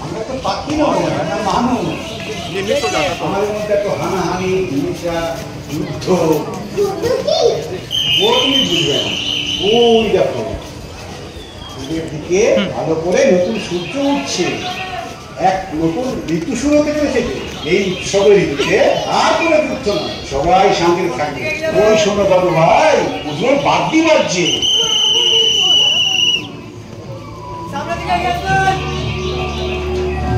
আমরা তো পাখি নয়, মানুষ। আমাদের মধ্যে তো হানাহানি, হিংসা, যুদ্ধ, ও তুমি বুঝবে না। ওই দেখো সূর্যের দিকে ভালো করে নতুন সূর্য উঠছে, এক নতুন ঋতু শুরু হতে চলেছে। এই উৎসবের ঋতুতে আর কোনো যুদ্ধ নয়, সবাই শান্তিতে থাকবে। ওই শোনো বাবু ভাই, পুজোর বাদ্যি বাজছে।